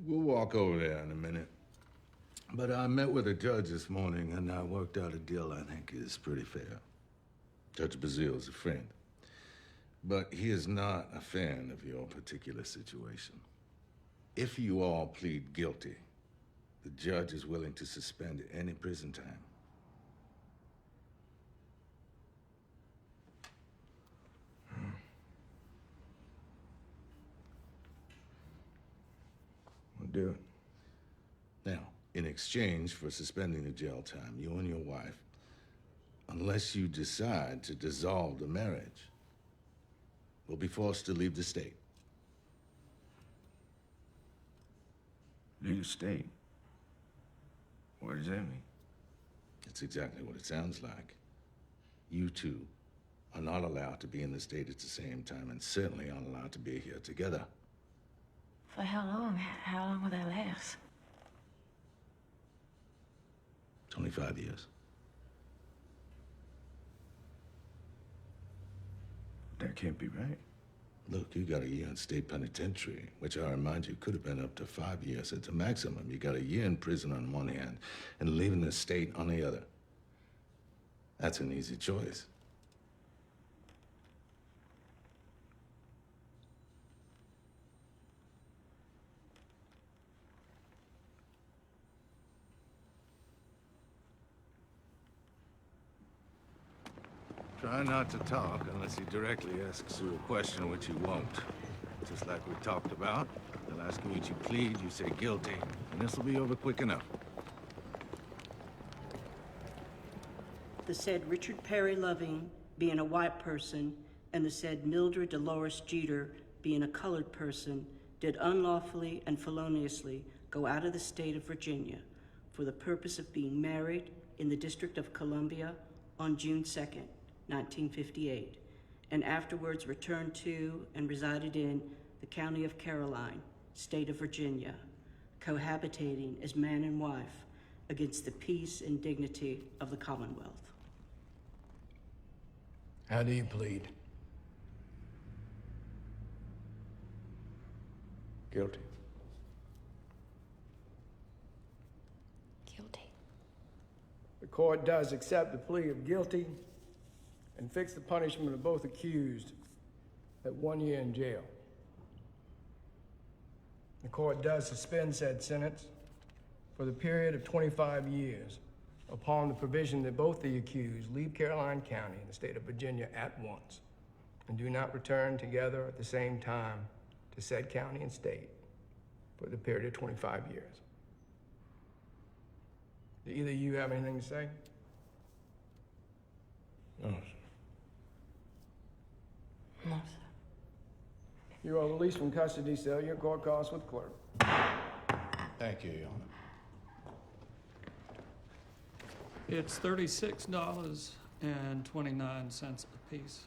We'll walk over there in a minute. But I met with a judge this morning and I worked out a deal I think is pretty fair. Judge Bazil's a friend. But he is not a fan of your particular situation. If you all plead guilty, the judge is willing to suspend any prison time. We'll do it. Now, in exchange for suspending the jail time, you and your wife, unless you decide to dissolve the marriage, will be forced to leave the state. Leave the state? What does that mean? It's exactly what it sounds like. You two are not allowed to be in the state at the same time and certainly aren't allowed to be here together. For how long? How long will that last? 25 years. That can't be right. Look, you got a year in state penitentiary, which I remind you could have been up to 5 years. It's a maximum. You got a year in prison on one hand and leaving the state on the other. That's an easy choice. Try not to talk unless he directly asks you a question, which he won't. Just like we talked about. He'll ask you what you plead, you say guilty, and this will be over quick enough. The said Richard Perry Loving, being a white person, and the said Mildred Dolores Jeter, being a colored person, did unlawfully and feloniously go out of the state of Virginia for the purpose of being married in the District of Columbia on June 2nd, 1958, and afterwards returned to and resided in the County of Caroline, State of Virginia, cohabitating as man and wife against the peace and dignity of the Commonwealth. How do you plead? Guilty. Guilty. The court does accept the plea of guilty and fix the punishment of both accused at 1 year in jail. The court does suspend said sentence for the period of 25 years upon the provision that both the accused leave Caroline County in the state of Virginia at once and do not return together at the same time to said county and state for the period of 25 years. Do either of you have anything to say? No, sir. No, sir. You are released from custody, sir. Your court calls with clerk. Thank you, Your Honor. It's $36.29 apiece.